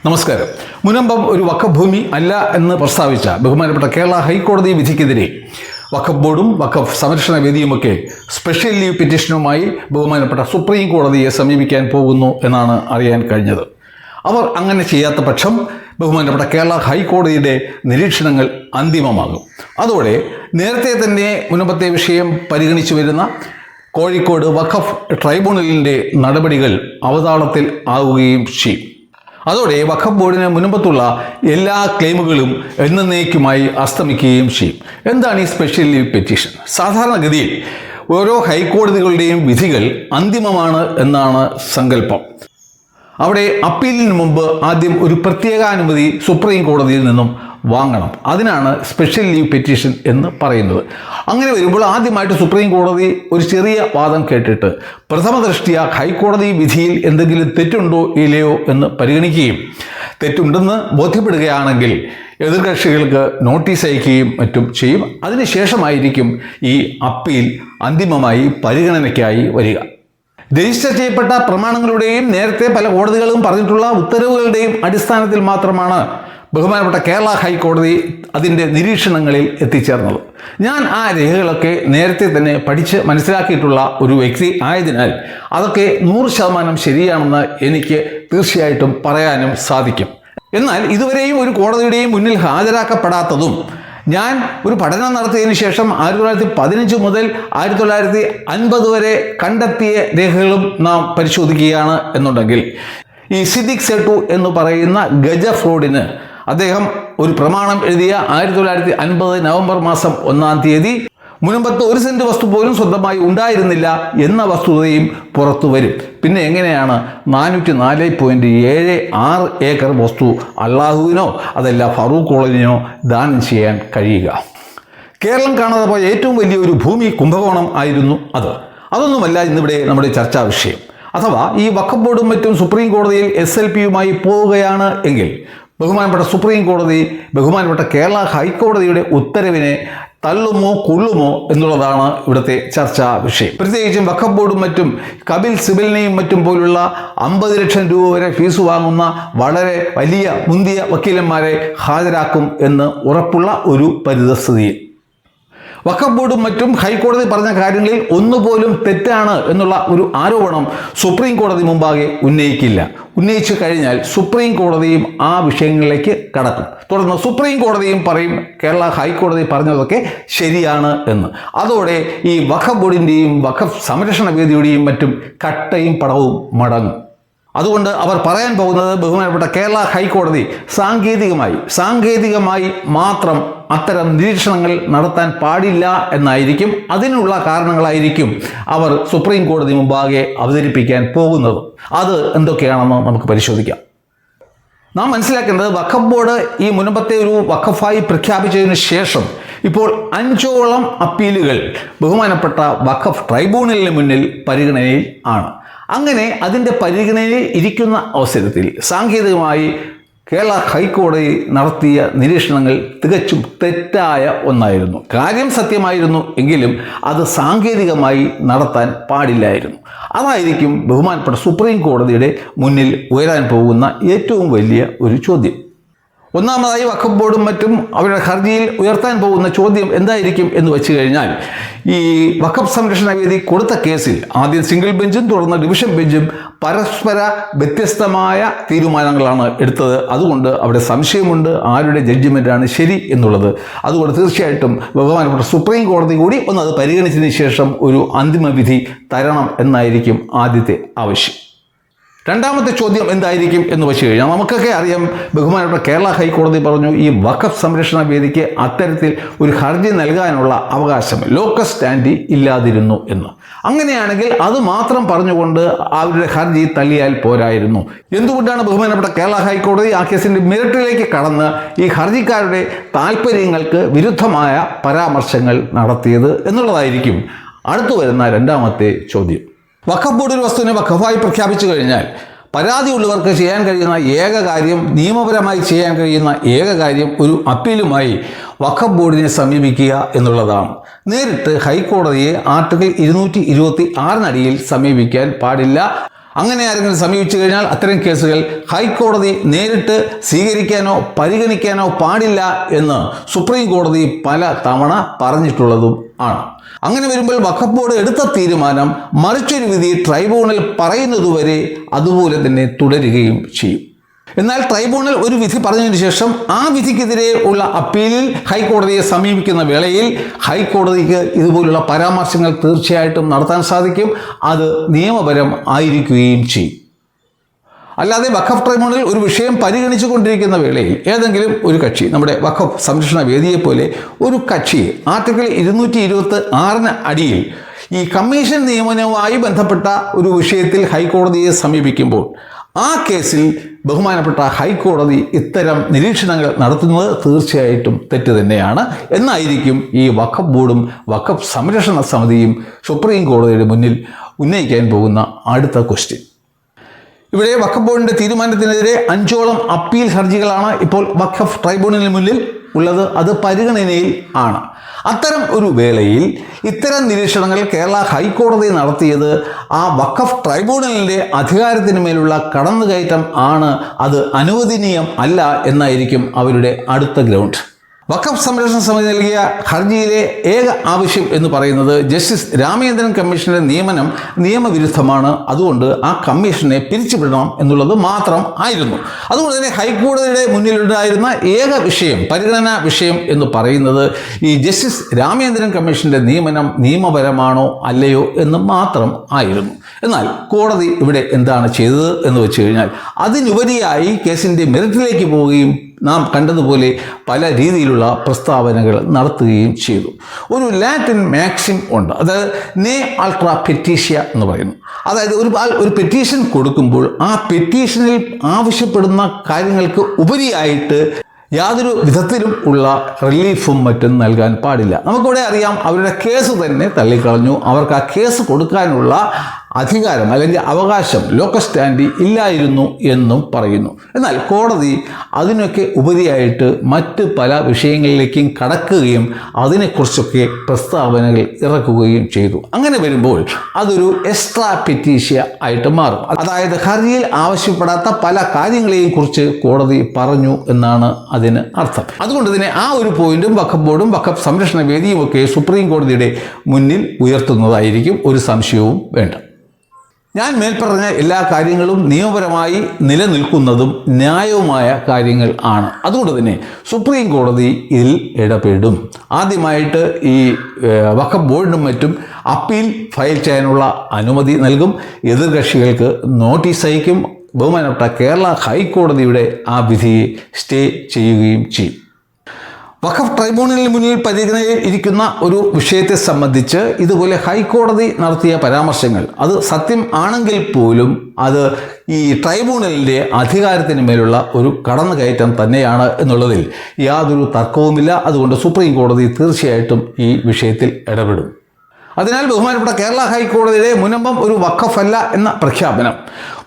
നമസ്കാരം. മുനമ്പം ഒരു വഖഫ് ഭൂമി അല്ല എന്ന് പ്രസ്താവിച്ച ബഹുമാനപ്പെട്ട കേരള ഹൈക്കോടതി വിധിക്കെതിരെ വഖഫ് ബോർഡും വഖഫ് സംരക്ഷണ വേദിയുമൊക്കെ സ്പെഷ്യൽ ലീവ് പെറ്റീഷനുമായി ബഹുമാനപ്പെട്ട സുപ്രീം കോടതിയെ സമീപിക്കാൻ പോകുന്നു എന്നാണ് അറിയാൻ കഴിഞ്ഞത്. അവർ അങ്ങനെ ചെയ്യാത്ത പക്ഷം ബഹുമാനപ്പെട്ട കേരള ഹൈക്കോടതിയുടെ നിരീക്ഷണങ്ങൾ അന്തിമമാകും. അതോടെ നേരത്തെ തന്നെ മുനമ്പത്തെ വിഷയം പരിഗണിച്ചു വരുന്ന കോഴിക്കോട് വഖഫ് ട്രൈബ്യൂണലിൻ്റെ നടപടികൾ അവതാളത്തിൽ ആവുകയും ചെയ്യും. അതോടെ വഖഫ് ബോർഡിന് മുൻപത്തുള്ള എല്ലാ ക്ലെയിമുകളും എന്നേക്കുമായി അസ്തമിക്കുകയും ചെയ്യും. എന്താണ് ഈ സ്പെഷ്യൽ ലീവ് പെറ്റീഷൻ? സാധാരണഗതിയിൽ ഓരോ ഹൈക്കോടതികളുടെയും വിധികൾ അന്തിമമാണ് എന്നാണ് സങ്കല്പം. അവിടെ അപ്പീലിന് മുമ്പ് ആദ്യം ഒരു പ്രത്യേകാനുമതി സുപ്രീം കോടതിയിൽ നിന്നും വാങ്ങണം. അതിനാണ് സ്പെഷ്യൽ ലീവ് പെറ്റീഷൻ എന്ന് പറയുന്നത്. അങ്ങനെ വരുമ്പോൾ ആദ്യമായിട്ട് സുപ്രീം കോടതി ഒരു ചെറിയ വാദം കേട്ടിട്ട് പ്രഥമ ദൃഷ്ട്യാ ഹൈക്കോടതി വിധിയിൽ എന്തെങ്കിലും തെറ്റുണ്ടോ ഇല്ലയോ എന്ന് പരിഗണിക്കുകയും തെറ്റുണ്ടെന്ന് ബോധ്യപ്പെടുകയാണെങ്കിൽ എതിർകക്ഷികൾക്ക് നോട്ടീസ് അയക്കുകയും മറ്റും ചെയ്യും. അതിനുശേഷമായിരിക്കും ഈ അപ്പീൽ അന്തിമമായി പരിഗണനയ്ക്കായി വരിക. രജിസ്റ്റർ ചെയ്യപ്പെട്ട പ്രമാണങ്ങളുടെയും നേരത്തെ പല കോടതികളും പറഞ്ഞിട്ടുള്ള ഉത്തരവുകളുടെയും അടിസ്ഥാനത്തിൽ മാത്രമാണ് ബഹുമാനപ്പെട്ട കേരള ഹൈക്കോടതി അതിൻ്റെ നിരീക്ഷണങ്ങളിൽ എത്തിച്ചേർന്നത്. ഞാൻ ആ രേഖകളൊക്കെ നേരത്തെ തന്നെ പഠിച്ച് മനസ്സിലാക്കിയിട്ടുള്ള ഒരു വ്യക്തി ആയതിനാൽ അതൊക്കെ 100% ശരിയാണെന്ന് എനിക്ക് തീർച്ചയായിട്ടും പറയാനും സാധിക്കും. എന്നാൽ ഇതുവരെയും ഒരു കോടതിയുടെയും മുന്നിൽ ഹാജരാക്കപ്പെടാത്തതും ഞാൻ ഒരു പഠനം നടത്തിയതിനു ശേഷം 1915 മുതൽ 1950 വരെ കണ്ടെത്തിയ രേഖകളും നാം പരിശോധിക്കുകയാണ് എന്നുണ്ടെങ്കിൽ ഈ സിദ്ദിഖ് സെട്ടു എന്ന് പറയുന്ന ഗജ ഫ്രോഡിന് അദ്ദേഹം ഒരു പ്രമാണം എഴുതിയ 1950 നവംബർ മാസം 1-ാം തീയതി മുൻപത്തെ 1 സെന്റ് വസ്തു പോലും സ്വന്തമായി ഉണ്ടായിരുന്നില്ല എന്ന വസ്തുതയും പുറത്തു വരും. പിന്നെ എങ്ങനെയാണ് 404.76 ഏക്കർ വസ്തു അള്ളാഹുവിനോ അതല്ല ഫറൂഖ് കോളേജിനോ ദാനം ചെയ്യാൻ കഴിയുക? കേരളം കാണാതെ പോയ ഏറ്റവും വലിയൊരു ഭൂമി കുംഭകോണം ആയിരുന്നു അത്. അതൊന്നുമല്ല ഇന്നിവിടെ നമ്മുടെ ചർച്ചാ വിഷയം. അഥവാ ഈ വഖഫ് ബോർഡും മറ്റും സുപ്രീം കോടതിയിൽ SLPയുമായി പോവുകയാണ് എങ്കിൽ ബഹുമാനപ്പെട്ട സുപ്രീം കോടതി ബഹുമാനപ്പെട്ട കേരള ഹൈക്കോടതിയുടെ ഉത്തരവിനെ തള്ളുമോ കൊള്ളുമോ എന്നുള്ളതാണ് ഇവിടുത്തെ ചർച്ചാ വിഷയം. പ്രത്യേകിച്ചും വഖഫ് ബോർഡും മറ്റും കപിൽ സിബലിനെയും മറ്റും പോലുള്ള 50 ലക്ഷം രൂപ വരെ ഫീസ് വാങ്ങുന്ന വളരെ വലിയ മുന്തിയ വക്കീലന്മാരെ ഹാജരാക്കും എന്ന് ഉറപ്പുള്ള ഒരു പരിതസ്ഥിതിയിൽ വഖഫ് ബോർഡും മറ്റും ഹൈക്കോടതി പറഞ്ഞ കാര്യങ്ങളിൽ ഒന്നുപോലും തെറ്റാണ് എന്നുള്ള ഒരു ആരോപണം സുപ്രീം കോടതി മുമ്പാകെ ഉന്നയിക്കില്ല. ഉന്നയിച്ചു കഴിഞ്ഞാൽ സുപ്രീം കോടതിയും ആ വിഷയങ്ങളിലേക്ക് കടക്കും. തുടർന്ന് സുപ്രീം കോടതിയും പറയും കേരള ഹൈക്കോടതി പറഞ്ഞതൊക്കെ ശരിയാണ് എന്ന്. അതോടെ ഈ വഖഫ് ബോർഡിൻ്റെയും വഖഫ് സംരക്ഷണ വേദിയുടെയും മറ്റും കട്ടയും പടവും മടങ്ങും. അതുകൊണ്ട് അവർ പറയാൻ പോകുന്നത് ബഹുമാനപ്പെട്ട കേരള ഹൈക്കോടതി സാങ്കേതികമായി മാത്രം അത്തരം നിരീക്ഷണങ്ങൾ നടത്താൻ പാടില്ല എന്നായിരിക്കും. അതിനുള്ള കാരണങ്ങളായിരിക്കും അവർ സുപ്രീം കോടതി മുമ്പാകെ അവതരിപ്പിക്കാൻ പോകുന്നത്. അത് എന്തൊക്കെയാണെന്ന് നമുക്ക് പരിശോധിക്കാം. നാം മനസ്സിലാക്കേണ്ടത് വഖഫ് ബോർഡ് ഈ മുൻപത്തെ ഒരു വഖഫായി പ്രഖ്യാപിച്ചതിന് ശേഷം ഇപ്പോൾ 5ഓളം അപ്പീലുകൾ ബഹുമാനപ്പെട്ട വഖഫ് ട്രൈബ്യൂണലിന് മുന്നിൽ പരിഗണനയിൽ ആണ്. അങ്ങനെ അതിൻ്റെ പരിഗണനയിൽ ഇരിക്കുന്ന അവസരത്തിൽ സാങ്കേതികമായി കേരള ഹൈക്കോടതി നടത്തിയ നിരീക്ഷണങ്ങൾ തികച്ചും തെറ്റായ ഒന്നായിരുന്നു. കാര്യം സത്യമായിരുന്നു എങ്കിലും അത് സാങ്കേതികമായി നടത്താൻ പാടില്ലായിരുന്നു. അതായിരിക്കും ബഹുമാനപ്പെട്ട സുപ്രീം കോടതിയുടെ മുന്നിൽ ഉയരാൻ പോകുന്ന ഏറ്റവും വലിയ ഒരു ചോദ്യം. ഒന്നാമതായി വഖഫ് ബോർഡും മറ്റും അവരുടെ ഹർജിയിൽ ഉയർത്താൻ പോകുന്ന ചോദ്യം എന്തായിരിക്കും എന്ന് വെച്ച് കഴിഞ്ഞാൽ, ഈ വഖഫ് സംരക്ഷണ വേദി കൊടുത്ത കേസിൽ ആദ്യം സിംഗിൾ ബെഞ്ചും തുടർന്ന് ഡിവിഷൻ ബെഞ്ചും പരസ്പര വ്യത്യസ്തമായ തീരുമാനങ്ങളാണ് എടുത്തത്. അതുകൊണ്ട് അവിടെ സംശയമുണ്ട് ആരുടെ ജഡ്ജിമെൻ്റാണ് ശരി എന്നുള്ളത്. അതുകൊണ്ട് തീർച്ചയായിട്ടും ബഹുമാനപ്പെട്ട സുപ്രീം കോടതി കൂടി ഒന്ന് അത് പരിഗണിച്ചതിന് ശേഷം ഒരു അന്തിമ വിധി തരണം എന്നായിരിക്കും ആദ്യത്തെ ആവശ്യം. രണ്ടാമത്തെ ചോദ്യം എന്തായിരിക്കും എന്ന് വെച്ച് കഴിഞ്ഞാൽ, നമുക്കൊക്കെ അറിയാം ബഹുമാനപ്പെട്ട കേരള ഹൈക്കോടതി പറഞ്ഞു ഈ വഖഫ് സംരക്ഷണ വേദിക്ക് അത്തരത്തിൽ ഒരു ഹർജി നൽകാനുള്ള അവകാശം ലോക്കസ് സ്റ്റാൻഡി ഇല്ലാതിരുന്നു എന്ന്. അങ്ങനെയാണെങ്കിൽ അത് മാത്രം പറഞ്ഞുകൊണ്ട് അവരുടെ ഹർജി തള്ളിയാൽ പോരായിരുന്നു. എന്തുകൊണ്ടാണ് ബഹുമാനപ്പെട്ട കേരള ഹൈക്കോടതി ആ കേസിൻ്റെ മെറിറ്റിലേക്ക് കടന്ന് ഈ ഹർജിക്കാരുടെ താല്പര്യങ്ങൾക്ക് വിരുദ്ധമായ പരാമർശങ്ങൾ നടത്തിയത് എന്നുള്ളതായിരിക്കും അടുത്തു വരുന്ന രണ്ടാമത്തെ ചോദ്യം. വഖഫ് ബോർഡ് ഒരു വസ്തുവിനെ വഖഫായി പ്രഖ്യാപിച്ചു കഴിഞ്ഞാൽ പരാതിയുള്ളവർക്ക് ചെയ്യാൻ കഴിയുന്ന ഏക കാര്യം, നിയമപരമായി ചെയ്യാൻ കഴിയുന്ന ഏക കാര്യം ഒരു അപ്പീലുമായി വഖഫ് ബോർഡിനെ സമീപിക്കുക എന്നുള്ളതാണ്. നേരിട്ട് ഹൈക്കോടതിയെ ആർട്ടിക്കിൾ 226 സമീപിക്കാൻ പാടില്ല. അങ്ങനെ ആരെങ്കിലും സമീപിച്ചു കഴിഞ്ഞാൽ അത്തരം കേസുകൾ ഹൈക്കോടതി നേരിട്ട് സ്വീകരിക്കാനോ പരിഗണിക്കാനോ പാടില്ല എന്ന് സുപ്രീം കോടതി പല തവണ പറഞ്ഞിട്ടുള്ളതും ആണ്. അങ്ങനെ വരുമ്പോൾ വഖഫ് ബോർഡ് എടുത്ത തീരുമാനം മറിച്ചൊരു വിധി ട്രൈബ്യൂണൽ പറയുന്നതുവരെ അതുപോലെ തന്നെ തുടരുകയും ചെയ്യും. എന്നാൽ ട്രൈബ്യൂണൽ ഒരു വിധി പറഞ്ഞതിന് ശേഷം ആ വിധിക്കെതിരെ ഉള്ള അപ്പീലിൽ ഹൈക്കോടതിയെ സമീപിക്കുന്ന വേളയിൽ ഹൈക്കോടതിക്ക് ഇതുപോലുള്ള പരാമർശങ്ങൾ തീർച്ചയായിട്ടും നടത്താൻ സാധിക്കും. അത് നിയമപരം ആയിരിക്കുകയും ചെയ്യും. അല്ലാതെ വഖഫ് ട്രൈബ്യൂണൽ ഒരു വിഷയം പരിഗണിച്ചു കൊണ്ടിരിക്കുന്ന വേളയിൽ ഏതെങ്കിലും ഒരു കക്ഷി, നമ്മുടെ വഖഫ് സംരക്ഷണ വേദിയെപ്പോലെ ഒരു കക്ഷി ആർട്ടിക്കിൾ 226 അടിയിൽ ഈ കമ്മീഷൻ നിയമനവുമായി ബന്ധപ്പെട്ട ഒരു വിഷയത്തിൽ ഹൈക്കോടതിയെ സമീപിക്കുമ്പോൾ ആ കേസിൽ ബഹുമാനപ്പെട്ട ഹൈക്കോടതി ഇത്തരം നിരീക്ഷണങ്ങൾ നടത്തുന്നത് തീർച്ചയായിട്ടും തെറ്റ് തന്നെയാണ് എന്നായിരിക്കും ഈ വഖഫ് ബോർഡും വഖഫ് സംരക്ഷണ സമിതിയും സുപ്രീം കോടതിയുടെ മുന്നിൽ ഉന്നയിക്കാൻ പോകുന്ന അടുത്ത ക്വസ്റ്റ്യൻ. ഇവിടെ വഖഫ് ബോർഡിൻ്റെ തീരുമാനത്തിനെതിരെ 5ഓളം അപ്പീൽ ഹർജികളാണ് ഇപ്പോൾ വഖഫ് ട്രൈബ്യൂണലിന് മുന്നിൽ ഉള്ളത്. അത് പരിഗണനയിൽ ആണ്. അത്തരം ഒരു വേളയിൽ ഇത്തരം നിരീക്ഷണങ്ങൾ കേരള ഹൈക്കോടതി നടത്തിയത് ആ വഖഫ് ട്രൈബ്യൂണലിൻ്റെ അധികാരത്തിന് മേലുള്ള കടന്നുകയറ്റം ആണ്. അത് അനുവദനീയം അല്ല എന്നായിരിക്കും അവരുടെ അടുത്ത ഗ്രൗണ്ട്. വഖഫ് സംരക്ഷണ സമിതി നൽകിയ ഹർജിയിലെ ഏക ആവശ്യം എന്ന് പറയുന്നത് ജസ്റ്റിസ് രാമചന്ദ്രൻ കമ്മീഷന്റെ നിയമനം നിയമവിരുദ്ധമാണ്, അതുകൊണ്ട് ആ കമ്മീഷനെ പിരിച്ചുവിടണം എന്നുള്ളത് മാത്രം ആയിരുന്നു. അതുകൊണ്ട് തന്നെ ഹൈക്കോടതിയുടെ മുന്നിലുണ്ടായിരുന്ന ഏക വിഷയം, പരിഗണനാ വിഷയം എന്ന് പറയുന്നത് ഈ ജസ്റ്റിസ് രാമചന്ദ്രൻ കമ്മീഷന്റെ നിയമനം നിയമപരമാണോ അല്ലയോ എന്ന് മാത്രം ആയിരുന്നു. എന്നാൽ കോടതി ഇവിടെ എന്താണ് ചെയ്തത് എന്ന് വെച്ച് കഴിഞ്ഞാൽ അതിനുപരിയായി കേസിൻ്റെ മെറിറ്റിലേക്ക് പോവുകയും നാം കണ്ടതുപോലെ പല രീതിയിലുള്ള പ്രസ്താവനകൾ നടത്തുകയും ചെയ്തു. ഒരു ലാറ്റിൻ മാക്സിം ഉണ്ട്, അതായത് നെ അൾട്രാ പെറ്റീഷ്യ എന്ന് പറയുന്നു. അതായത് ഒരു പെറ്റീഷൻ കൊടുക്കുമ്പോൾ ആ പെറ്റീഷനിൽ ആവശ്യപ്പെടുന്ന കാര്യങ്ങൾക്ക് ഉപരിയായിട്ട് യാതൊരു വിധത്തിലും ഉള്ള റിലീഫും മറ്റും നൽകാൻ പാടില്ല. നമുക്കിവിടെ അറിയാം, അവരുടെ കേസ് തന്നെ തള്ളിക്കളഞ്ഞു. അവർക്ക് ആ കേസ് കൊടുക്കാനുള്ള അധികാരം അല്ലെങ്കിൽ അവകാശം ലോക്കസ് സ്റ്റാൻഡി ഇല്ലായിരുന്നു എന്നും പറയുന്നു. എന്നാൽ കോടതി അതിനൊക്കെ ഉപരിയായിട്ട് മറ്റ് പല വിഷയങ്ങളിലേക്കും കടക്കുകയും അതിനെക്കുറിച്ചൊക്കെ പ്രസ്താവനകൾ ഇറക്കുകയും ചെയ്തു. അങ്ങനെ വരുമ്പോൾ അതൊരു എക്സ്ട്രാ പെറ്റീഷ്യ ആയിട്ട് മാറും. അതായത് ഹർജിയിൽ ആവശ്യപ്പെടാത്ത പല കാര്യങ്ങളെയും കുറിച്ച് കോടതി പറഞ്ഞു എന്നാണ് അതിന് അർത്ഥം. അതുകൊണ്ട് തന്നെ ആ ഒരു പോയിന്റും വഖഫ് ബോർഡും വഖഫ് സംരക്ഷണ വേദിയും ഒക്കെ സുപ്രീം കോടതിയുടെ മുന്നിൽ ഉയർത്തുന്നതായിരിക്കും, ഒരു സംശയവും വേണ്ട. ഞാൻ മേൽപ്പറഞ്ഞ എല്ലാ കാര്യങ്ങളും നിയമപരമായി നിലനിൽക്കുന്നതും ന്യായവുമായ കാര്യങ്ങൾ ആണ്. അതുകൊണ്ട് തന്നെ സുപ്രീം കോടതി ഇതിൽ ഇടപെടും. ആദ്യമായിട്ട് ഈ വഖഫ് ബോർഡിനും മറ്റും അപ്പീൽ ഫയൽ ചെയ്യാനുള്ള അനുമതി നൽകും. എതിർകക്ഷികൾക്ക് നോട്ടീസ് അയക്കും. ബഹുമാനപ്പെട്ട കേരള ഹൈക്കോടതിയുടെ ആ വിധിയെ സ്റ്റേ ചെയ്യുകയും ചെയ്യും. വഖഫ് ട്രൈബ്യൂണലിന് മുന്നിൽ പരിഗണനയിൽ ഇരിക്കുന്ന ഒരു വിഷയത്തെ സംബന്ധിച്ച് ഇതുപോലെ ഹൈക്കോടതി നടത്തിയ പരാമർശങ്ങൾ അത് സത്യം ആണെങ്കിൽ പോലും അത് ഈ ട്രൈബ്യൂണലിൻ്റെ അധികാരത്തിന് മേലുള്ള ഒരു കടന്നുകയറ്റം തന്നെയാണ് എന്നുള്ളതിൽ യാതൊരു തർക്കവുമില്ല. അതുകൊണ്ട് സുപ്രീം കോടതി തീർച്ചയായിട്ടും ഈ വിഷയത്തിൽ ഇടപെടും. അതിനാൽ ബഹുമാനപ്പെട്ട കേരള ഹൈക്കോടതിയുടെ മുനമ്പം ഒരു വഖഫല്ല എന്ന പ്രഖ്യാപനം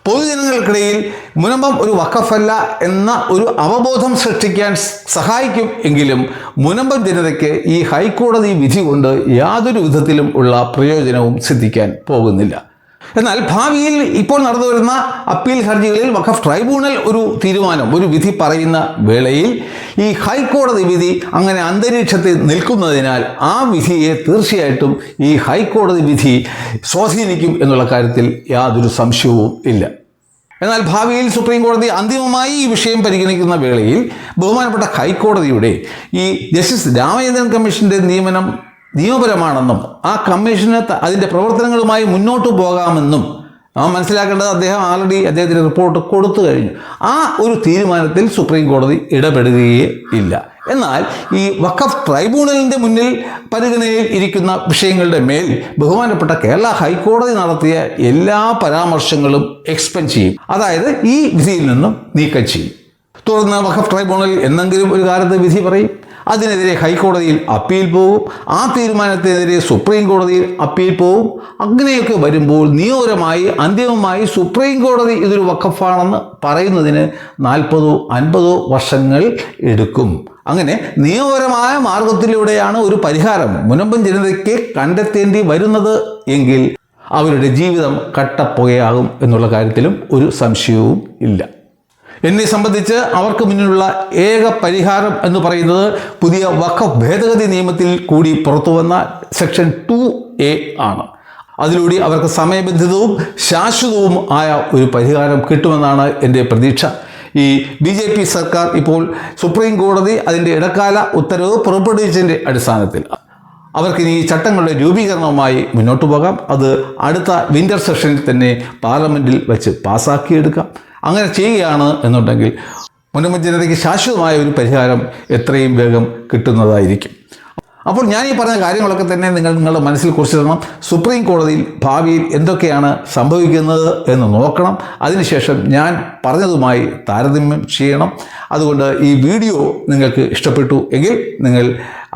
പൊതുജനങ്ങൾക്കിടയിൽ മുനമ്പം ഒരു വഖഫല്ല എന്ന ഒരു അവബോധം സൃഷ്ടിക്കാൻ സഹായിക്കും. എങ്കിലും മുനമ്പം ജനതയ്ക്ക് ഈ ഹൈക്കോടതി വിധി കൊണ്ട് യാതൊരു വിധത്തിലും ഉള്ള പ്രയോജനവും സിദ്ധിക്കാൻ പോകുന്നില്ല. എന്നാൽ ഭാവിയിൽ ഇപ്പോൾ നടന്നു വരുന്ന അപ്പീൽ ഹർജികളിൽ വഖഫ് ട്രൈബ്യൂണൽ ഒരു തീരുമാനം, ഒരു വിധി പറയുന്ന വേളയിൽ ഈ ഹൈക്കോടതി വിധി അങ്ങനെ അന്തരീക്ഷത്തിൽ നിൽക്കുന്നതിനാൽ ആ വിധിയെ തീർച്ചയായിട്ടും ഈ ഹൈക്കോടതി വിധി സ്വാധീനിക്കും എന്നുള്ള കാര്യത്തിൽ യാതൊരു സംശയവും ഇല്ല. എന്നാൽ ഭാവിയിൽ സുപ്രീം കോടതി അന്തിമമായി ഈ വിഷയം പരിഗണിക്കുന്ന വേളയിൽ ബഹുമാനപ്പെട്ട ഹൈക്കോടതിയുടെ ഈ ജസ്റ്റിസ് രാമചന്ദ്രൻ കമ്മീഷന്റെ നിയമനം നിയമപരമാണെന്നും ആ കമ്മീഷന് അതിൻ്റെ പ്രവർത്തനങ്ങളുമായി മുന്നോട്ട് പോകാമെന്നും നാം മനസ്സിലാക്കേണ്ടത് അദ്ദേഹം ആൾറെഡി അദ്ദേഹത്തിൻ്റെ റിപ്പോർട്ട് കൊടുത്തു കഴിഞ്ഞു. ആ ഒരു തീരുമാനത്തിൽ സുപ്രീം കോടതി ഇടപെടുകയേ ഇല്ല. എന്നാൽ ഈ വഖഫ് ട്രൈബ്യൂണലിൻ്റെ മുന്നിൽ പരിഗണനയിൽ ഇരിക്കുന്ന വിഷയങ്ങളുടെ മേൽ ബഹുമാനപ്പെട്ട കേരള ഹൈക്കോടതി നടത്തിയ എല്ലാ പരാമർശങ്ങളും എക്സ്പെൻഡ് ചെയ്യും. അതായത് ഈ വിധിയിൽ നിന്നും നീക്കം ചെയ്യും. തുടർന്ന് വഖഫ് ട്രൈബ്യൂണൽ എന്തെങ്കിലും ഒരു കാലത്ത് വിധി പറയും. അതിനെതിരെ ഹൈക്കോടതിയിൽ അപ്പീൽ പോകും. ആ തീരുമാനത്തിനെതിരെ സുപ്രീം കോടതിയിൽ അപ്പീൽ പോകും. അങ്ങനെയൊക്കെ വരുമ്പോൾ നിയമപരമായി അന്തിമമായി സുപ്രീം കോടതി ഇതൊരു വഖഫാണെന്ന് പറയുന്നതിന് 40-50 വർഷങ്ങൾ എടുക്കും. അങ്ങനെ നിയമപരമായ മാർഗത്തിലൂടെയാണ് ഒരു പരിഹാരം മുനമ്പം ജനതയ്ക്ക് കണ്ടെത്തേണ്ടി വരുന്നത് എങ്കിൽ അവരുടെ ജീവിതം കട്ടപ്പുകയാകും എന്നുള്ള കാര്യത്തിലും ഒരു സംശയവും ഇല്ല. എന്നെ സംബന്ധിച്ച് അവർക്ക് മുന്നിലുള്ള ഏക പരിഹാരം എന്ന് പറയുന്നത് പുതിയ വഖഫ് ഭേദഗതി നിയമത്തിൽ കൂടി പുറത്തു വന്ന സെക്ഷൻ 2A ആണ്. അതിലൂടെ അവർക്ക് സമയബന്ധിതവും ശാശ്വതവും ആയ ഒരു പരിഹാരം കിട്ടുമെന്നാണ് എൻ്റെ പ്രതീക്ഷ. ഈ BJP സർക്കാർ ഇപ്പോൾ സുപ്രീം കോടതി അതിൻ്റെ ഇടക്കാല ഉത്തരവ് പുറപ്പെടുവിച്ചതിൻ്റെ അടിസ്ഥാനത്തിൽ അവർക്കിനി ഈ ചട്ടങ്ങളുടെ രൂപീകരണവുമായി മുന്നോട്ട് പോകാം. അത് അടുത്ത വിൻ്റർ സെഷനിൽ തന്നെ പാർലമെൻറ്റിൽ വെച്ച് പാസ്സാക്കിയെടുക്കാം. അങ്ങനെ ചെയ്യുകയാണ് എന്നുണ്ടെങ്കിൽ മുനമ്പം ജനതയ്ക്ക് ശാശ്വതമായ ഒരു പരിഹാരം എത്രയും വേഗം കിട്ടുന്നതായിരിക്കും. അപ്പോൾ ഞാൻ ഈ പറഞ്ഞ കാര്യങ്ങളൊക്കെ തന്നെ നിങ്ങളുടെ മനസ്സിൽ കുറിച്ചിടണം. സുപ്രീം കോടതിയിൽ ഭാവിയിൽ എന്തൊക്കെയാണ് സംഭവിക്കുന്നത് എന്ന് നോക്കണം. അതിനുശേഷം ഞാൻ പറഞ്ഞതുമായി താരതമ്യം ചെയ്യണം. അതുകൊണ്ട് ഈ വീഡിയോ നിങ്ങൾക്ക് ഇഷ്ടപ്പെട്ടു എങ്കിൽ നിങ്ങൾ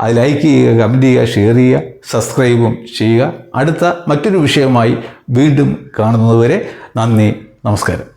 അത് ലൈക്ക് ചെയ്യുക, കമൻറ്റ് ചെയ്യുക, ഷെയർ ചെയ്യുക, സബ്സ്ക്രൈബും ചെയ്യുക. അടുത്ത മറ്റൊരു വിഷയമായി വീണ്ടും കാണുന്നതുവരെ നന്ദി, നമസ്കാരം.